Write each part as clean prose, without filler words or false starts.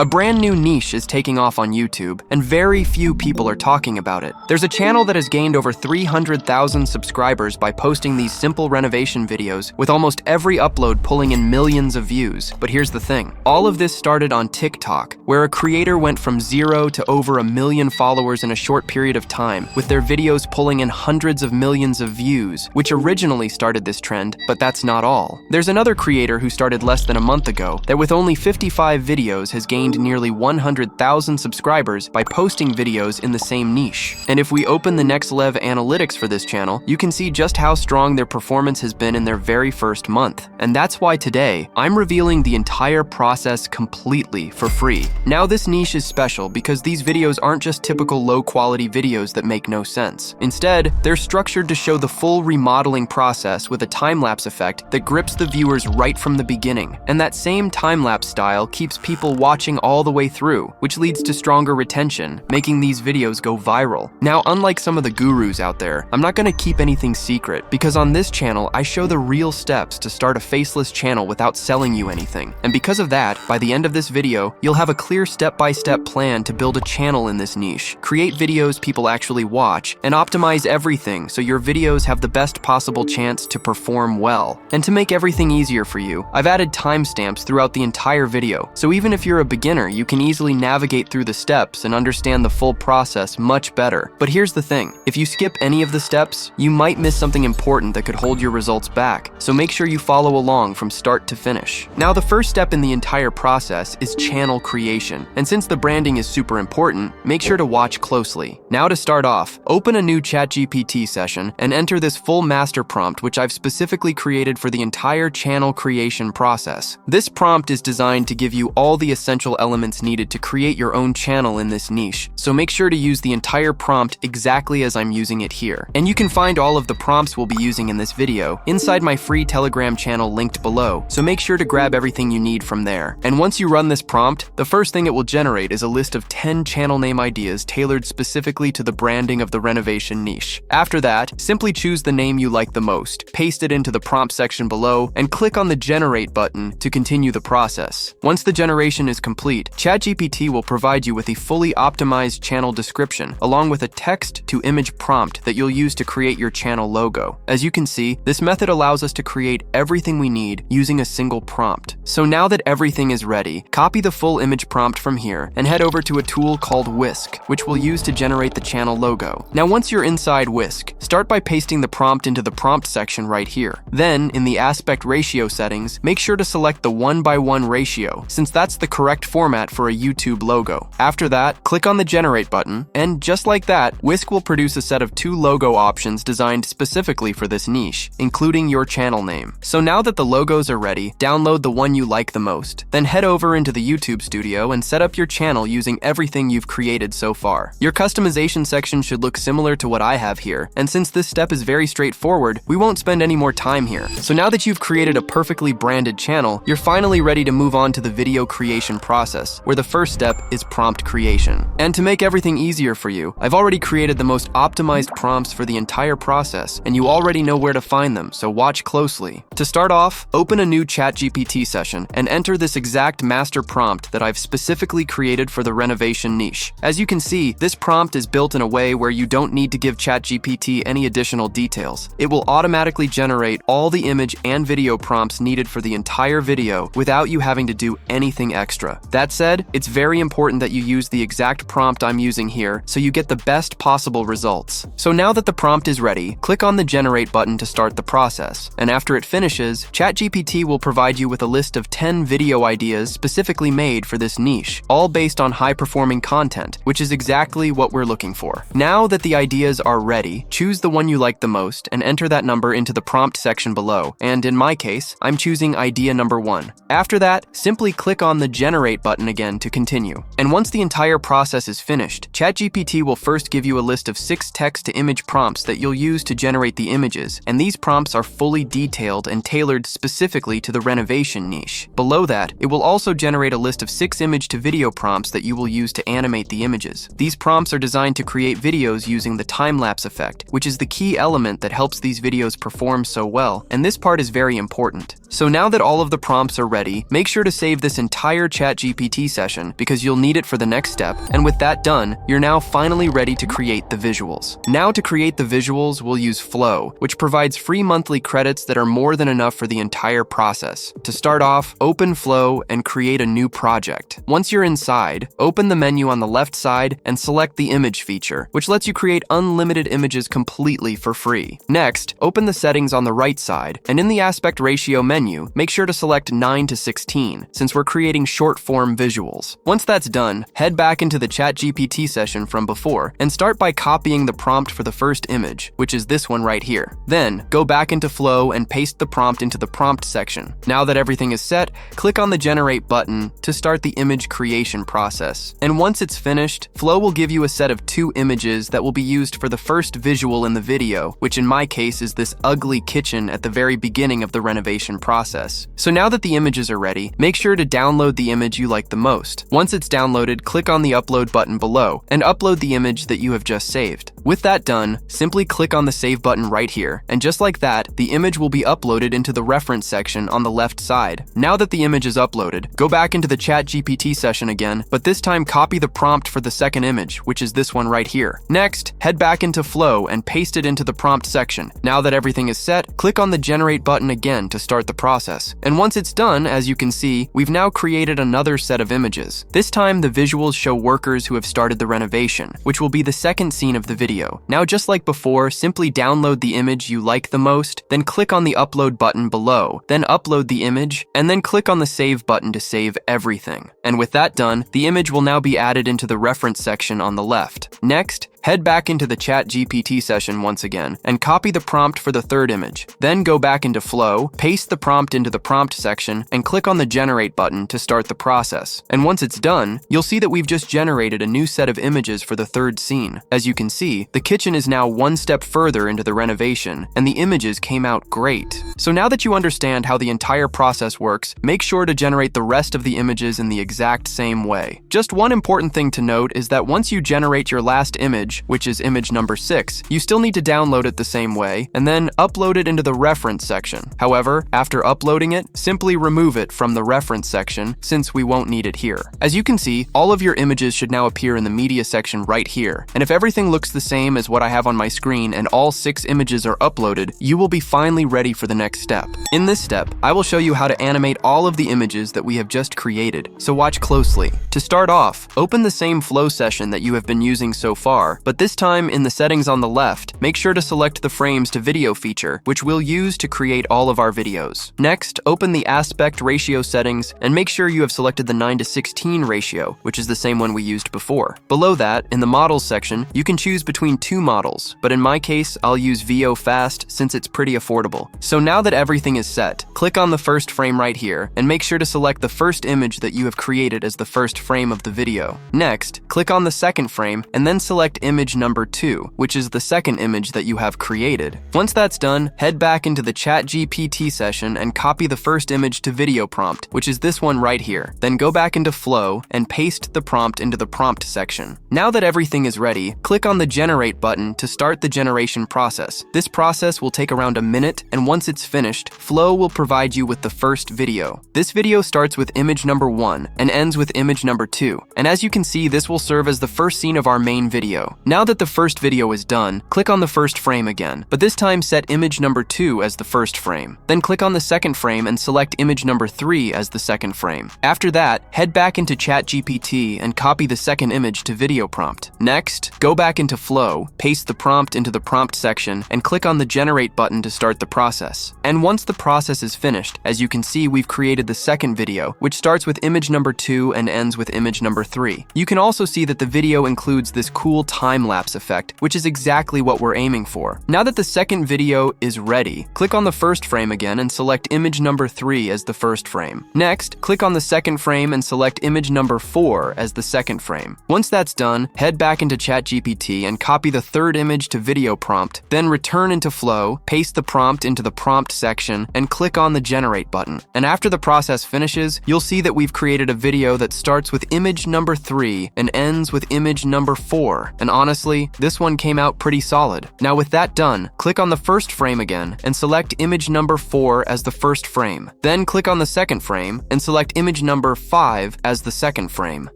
A brand new niche is taking off on YouTube, and very few people are talking about it. There's a channel that has gained over 300,000 subscribers by posting these simple renovation videos, with almost every upload pulling in millions of views. But here's the thing. All of this started on TikTok, where a creator went from 0 to over 1 million followers in a short period of time, with their videos pulling in hundreds of millions of views, which originally started this trend, but that's not all. There's another creator who started less than a month ago that with only 55 videos has gained nearly 100,000 subscribers by posting videos in the same niche. And if we open the Next Lev analytics for this channel, you can see just how strong their performance has been in their very first month. And that's why today, I'm revealing the entire process completely for free. Now this niche is special because these videos aren't just typical low-quality videos that make no sense. Instead, they're structured to show the full remodeling process with a time-lapse effect that grips the viewers right from the beginning. And that same time-lapse style keeps people watching all the way through, which leads to stronger retention, making these videos go viral. Now, unlike some of the gurus out there, I'm not gonna keep anything secret, because on this channel, I show the real steps to start a faceless channel without selling you anything. And because of that, by the end of this video, you'll have a clear step-by-step plan to build a channel in this niche, create videos people actually watch, and optimize everything so your videos have the best possible chance to perform well. And to make everything easier for you, I've added timestamps throughout the entire video, so even if you're a beginner, you can easily navigate through the steps and understand the full process much better. But here's the thing, if you skip any of the steps, you might miss something important that could hold your results back, so make sure you follow along from start to finish. Now the first step in the entire process is channel creation, and since the branding is super important, make sure to watch closely. Now to start off, open a new ChatGPT session and enter this full master prompt which I've specifically created for the entire channel creation process. This prompt is designed to give you all the essential elements needed to create your own channel in this niche, so make sure to use the entire prompt exactly as I'm using it here. And you can find all of the prompts we'll be using in this video inside my free Telegram channel linked below, so make sure to grab everything you need from there. And once you run this prompt, the first thing it will generate is a list of 10 channel name ideas tailored specifically to the branding of the renovation niche. After that, simply choose the name you like the most, paste it into the prompt section below, and click on the generate button to continue the process. Once the generation is complete, ChatGPT will provide you with a fully optimized channel description, along with a text-to-image prompt that you'll use to create your channel logo. As you can see, this method allows us to create everything we need using a single prompt. So now that everything is ready, copy the full image prompt from here and head over to a tool called Whisk, which we'll use to generate the channel logo. Now once you're inside Whisk, start by pasting the prompt into the prompt section right here. Then, in the aspect ratio settings, make sure to select the 1:1 ratio, since that's the correct format for a YouTube logo. After that, click on the generate button, and just like that, Whisk will produce a set of 2 logo options designed specifically for this niche, including your channel name. So now that the logos are ready, download the one you like the most. Then head over into the YouTube studio and set up your channel using everything you've created so far. Your customization section should look similar to what I have here, and since this step is very straightforward, we won't spend any more time here. So now that you've created a perfectly branded channel, you're finally ready to move on to the video creation process, where the first step is prompt creation. And to make everything easier for you, I've already created the most optimized prompts for the entire process, and you already know where to find them, so watch closely. To start off, open a new ChatGPT session and enter this exact master prompt that I've specifically created for the renovation niche. As you can see, this prompt is built in a way where you don't need to give ChatGPT any additional details. It will automatically generate all the image and video prompts needed for the entire video without you having to do anything extra. That said, it's very important that you use the exact prompt I'm using here so you get the best possible results. So now that the prompt is ready, click on the generate button to start the process. And after it finishes, ChatGPT will provide you with a list of 10 video ideas specifically made for this niche, all based on high-performing content, which is exactly what we're looking for. Now that the ideas are ready, choose the one you like the most and enter that number into the prompt section below. And in my case, I'm choosing idea number 1. After that, simply click on the generate button again to continue. And once the entire process is finished, ChatGPT will first give you a list of 6 text-to-image prompts that you'll use to generate the images, and these prompts are fully detailed and tailored specifically to the renovation niche. Below that, it will also generate a list of 6 image-to-video prompts that you will use to animate the images. These prompts are designed to create videos using the time-lapse effect, which is the key element that helps these videos perform so well, and this part is very important. So now that all of the prompts are ready, make sure to save this entire ChatGPT session because you'll need it for the next step. And with that done, you're now finally ready to create the visuals. Now to create the visuals, we'll use Flow, which provides free monthly credits that are more than enough for the entire process. To start off, open Flow and create a new project. Once you're inside, open the menu on the left side and select the image feature, which lets you create unlimited images completely for free. Next, open the settings on the right side, and in the aspect ratio menu, make sure to select 9:16, since we're creating short-form visuals. Once that's done, head back into the ChatGPT session from before, and start by copying the prompt for the first image, which is this one right here. Then, go back into Flow and paste the prompt into the prompt section. Now that everything is set, click on the Generate button to start the image creation process. And once it's finished, Flow will give you a set of 2 images that will be used for the first visual in the video, which in my case is this ugly kitchen at the very beginning of the renovation process. So now that the images are ready, make sure to download the image you like the most. Once it's downloaded, click on the upload button below and upload the image that you have just saved. With that done, simply click on the save button right here, and just like that, the image will be uploaded into the reference section on the left side. Now that the image is uploaded, go back into the ChatGPT session again, but this time copy the prompt for the second image, which is this one right here. Next, head back into Flow and paste it into the prompt section. Now that everything is set, click on the Generate button again to start the process. And once it's done, as you can see, we've now created another set of images. This time, the visuals show workers who have started the renovation, which will be the second scene of the video. Now, just like before, simply download the image you like the most, then click on the upload button below, then upload the image, and then click on the save button to save everything. And with that done, the image will now be added into the reference section on the left. Next, head back into the ChatGPT session once again and copy the prompt for the third image. Then go back into Flow, paste the prompt into the prompt section, and click on the Generate button to start the process. And once it's done, you'll see that we've just generated a new set of images for the third scene. As you can see, the kitchen is now one step further into the renovation, and the images came out great. So now that you understand how the entire process works, make sure to generate the rest of the images in the exact same way. Just one important thing to note is that once you generate your last image, which is image number 6, you still need to download it the same way and then upload it into the reference section. However, after uploading it, simply remove it from the reference section since we won't need it here. As you can see, all of your images should now appear in the media section right here. And if everything looks the same as what I have on my screen and all 6 images are uploaded, you will be finally ready for the next step. In this step, I will show you how to animate all of the images that we have just created, so watch closely. To start off, open the same Flow session that you have been using so far, but this time in the settings on the left, make sure to select the frames to video feature, which we'll use to create all of our videos. Next, open the aspect ratio settings and make sure you have selected the 9:16 ratio, which is the same one we used before. Below that, in the models section, you can choose between 2 models, but in my case, I'll use VO Fast since it's pretty affordable. So now that everything is set, click on the first frame right here and make sure to select the first image that you have created as the first frame of the video. Next, click on the second frame and then select image number 2, which is the second image that you have created. Once that's done, head back into the ChatGPT session and copy the first image to video prompt, which is this one right here. Then go back into Flow and paste the prompt into the prompt section. Now that everything is ready, click on the Generate button to start the generation process. This process will take around a minute, and once it's finished, Flow will provide you with the first video. This video starts with image number 1 and ends with image number 2. And as you can see, this will serve as the first scene of our main video. Now that the first video is done, click on the first frame again, but this time set image number 2 as the first frame. Then click on the second frame and select image number 3 as the second frame. After that, head back into ChatGPT and copy the second image to video prompt. Next, go back into Flow, paste the prompt into the prompt section, and click on the Generate button to start the process. And once the process is finished, as you can see, we've created the second video, which starts with image number 2 and ends with image number 3. You can also see that the video includes this cool time-lapse effect, which is exactly what we're aiming for. Now that the second video is ready, click on the first frame again and select image number 3 as the first frame. Next, click on the second frame and select image number 4 as the second frame. Once that's done, head back into ChatGPT and copy the third image to video prompt, then return into Flow, paste the prompt into the prompt section, and click on the Generate button. And after the process finishes, you'll see that we've created a video that starts with image number 3 and ends with image number 4, and honestly, this one came out pretty solid. Now with that done, click on the first frame again and select image number 4 as the first frame. Then click on the second frame and select image number 5 as the second frame.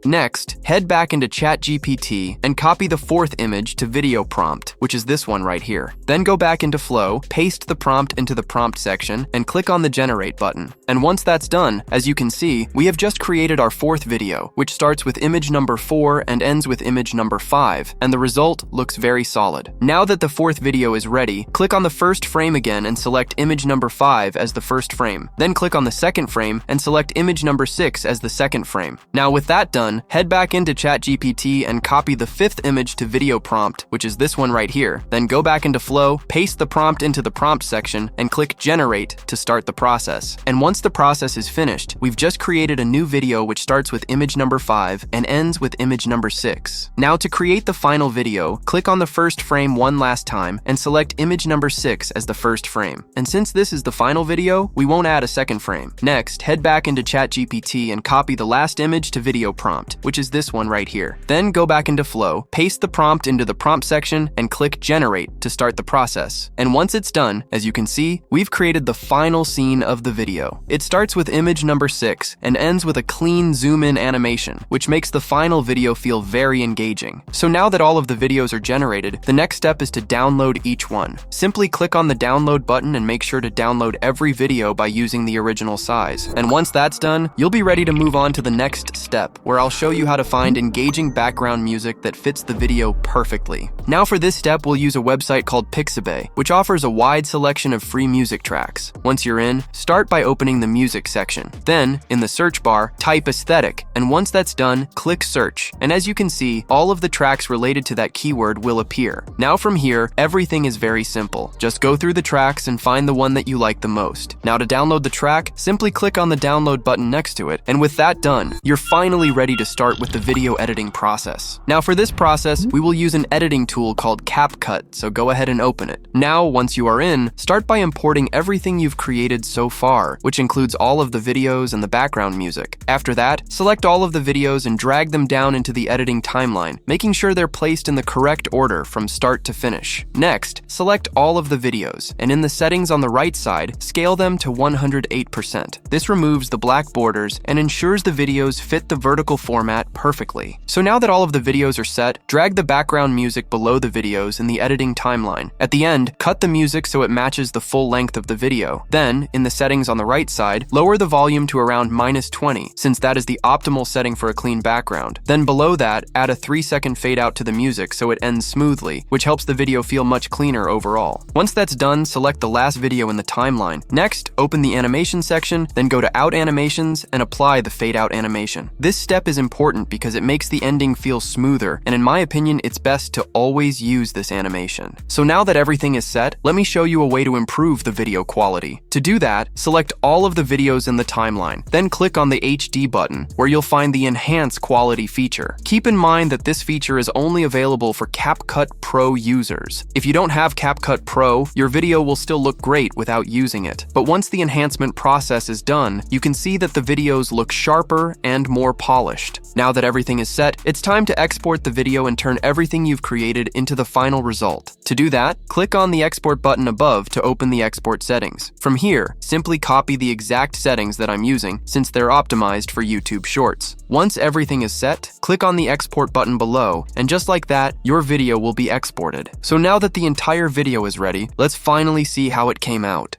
Next, head back into ChatGPT and copy the fourth image to video prompt, which is this one right here. Then go back into Flow, paste the prompt into the prompt section, and click on the generate button. And once that's done, as you can see, we have just created our fourth video, which starts with image number 4 and ends with image number 5, and the result looks very solid. Now that the fourth video is ready, click on the first frame again and select image number 5 as the first frame. Then click on the second frame and select image number 6 as the second frame. Now with that done, head back into ChatGPT and copy the fifth image to video prompt, which is this one right here. Then go back into Flow, paste the prompt into the prompt section, and click generate to start the process. And once the process is finished, we've just created a new video which starts with image number 5 and ends with image number 6. Now to create the final video, click on the first frame one last time and select image number 6 as the first frame. And since this is the final video, we won't add a second frame. Next, head back into ChatGPT and copy the last image to video prompt, which is this one right here. Then go back into Flow, paste the prompt into the prompt section, and click generate to start the process. And once it's done, as you can see, we've created the final scene of the video. It starts with image number 6 and ends with a clean zoom-in animation, which makes the final video feel very engaging. So now that all of the videos are generated, the next step is to download each one. Simply click on the download button and make sure to download every video by using the original size. And once that's done, you'll be ready to move on to the next step, where I'll show you how to find engaging background music that fits the video perfectly. Now for this step, we'll use a website called Pixabay, which offers a wide selection of free music tracks. Once you're in, start by opening the music section. Then, in the search bar, type aesthetic, and once that's done, click search. And as you can see, all of the tracks related to that keyword will appear. Now from here, everything is very simple. Just go through the tracks and find the one that you like the most. Now to download the track, simply click on the download button next to it, and with that done, you're finally ready to start with the video editing process. Now for this process, we will use an editing tool called CapCut, so go ahead and open it. Now, once you are in, start by importing everything you've created so far, which includes all of the videos and the background music. After that, select all of the videos and drag them down into the editing timeline, making sure they're placed in the correct order from start to finish. Next, select all of the videos, and in the settings on the right side, scale them to 108%. This removes the black borders and ensures the videos fit the vertical format perfectly. So now that all of the videos are set, drag the background music below the videos in the editing timeline. At the end, cut the music so it matches the full length of the video. Then, in the settings on the right side, lower the volume to around -20, since that is the optimal setting for a clean background. Then below that, add a 3-second fade out to the music so it ends smoothly, which helps the video feel much cleaner overall. Once that's done, select the last video in the timeline. Next, open the animation section, then go to Out Animations and apply the fade out animation. This step is important because it makes the ending feel smoother, and in my opinion, it's best to always use this animation. So now that everything is set, let me show you a way to improve the video quality. To do that, select all of the videos in the timeline, then click on the HD button, where you'll find the Enhance Quality feature. Keep in mind that this feature is only available for CapCut Pro users. If you don't have CapCut Pro, your video will still look great without using it. But once the enhancement process is done, you can see that the videos look sharper and more polished. Now that everything is set, it's time to export the video and turn everything you've created into the final result. To do that, click on the export button above to open the export settings. From here, simply copy the exact settings that I'm using, since they're optimized for YouTube Shorts. Once everything is set, click on the export button below, and just like that, your video will be exported. So now that the entire video is ready, let's finally see how it came out.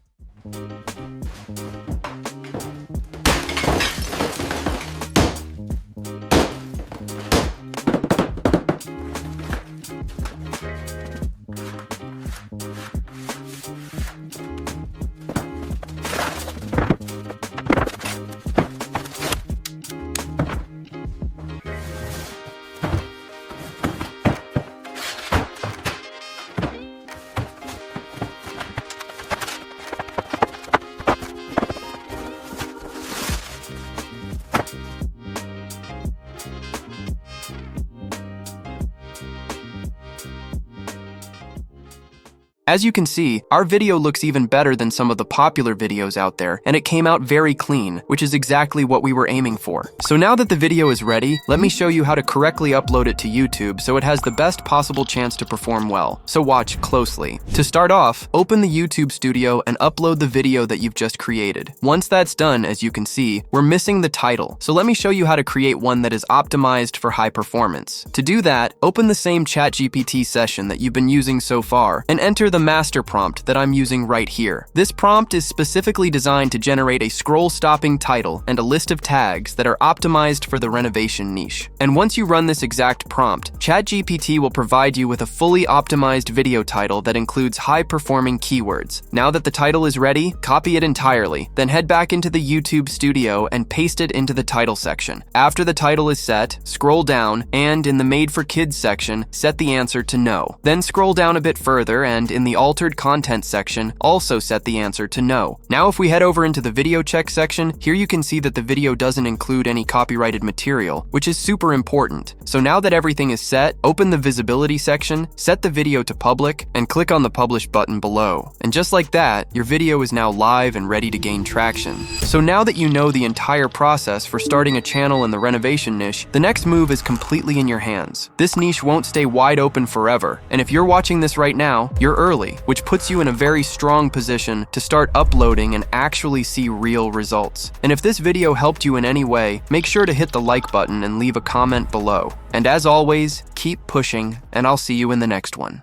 As you can see, our video looks even better than some of the popular videos out there, and it came out very clean, which is exactly what we were aiming for. So now that the video is ready, let me show you how to correctly upload it to YouTube so it has the best possible chance to perform well. So watch closely. To start off, open the YouTube Studio and upload the video that you've just created. Once that's done, as you can see, we're missing the title. So let me show you how to create one that is optimized for high performance. To do that, open the same ChatGPT session that you've been using so far and enter the master prompt that I'm using right here. This prompt is specifically designed to generate a scroll-stopping title and a list of tags that are optimized for the renovation niche. And once you run this exact prompt, ChatGPT will provide you with a fully optimized video title that includes high-performing keywords. Now that the title is ready, copy it entirely, then head back into the YouTube Studio and paste it into the title section. After the title is set, scroll down, and in the Made for Kids section, set the answer to no. Then scroll down a bit further, and in the Altered Content section, also set the answer to no. Now if we head over into the Video Check section, here you can see that the video doesn't include any copyrighted material, which is super important. So now that everything is set, open the Visibility section, set the video to public, and click on the Publish button below. And just like that, your video is now live and ready to gain traction. So now that you know the entire process for starting a channel in the renovation niche, the next move is completely in your hands. This niche won't stay wide open forever, and if you're watching this right now, you're early, which puts you in a very strong position to start uploading and actually see real results. And if this video helped you in any way, make sure to hit the like button and leave a comment below. And as always, keep pushing, and I'll see you in the next one.